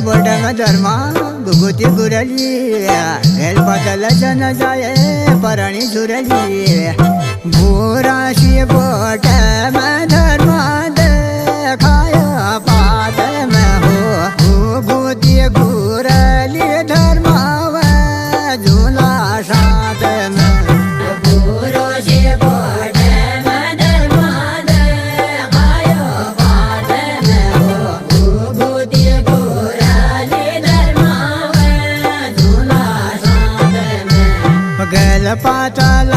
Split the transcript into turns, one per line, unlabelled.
बोटंग धर्मा गुगुती गुरली hello बदल जन जाए परणी झुरली भूराशी बोट में धर्मा देखाय पाद में हो गुगुती गुरली धर्मा झूला साथ में गल पाताल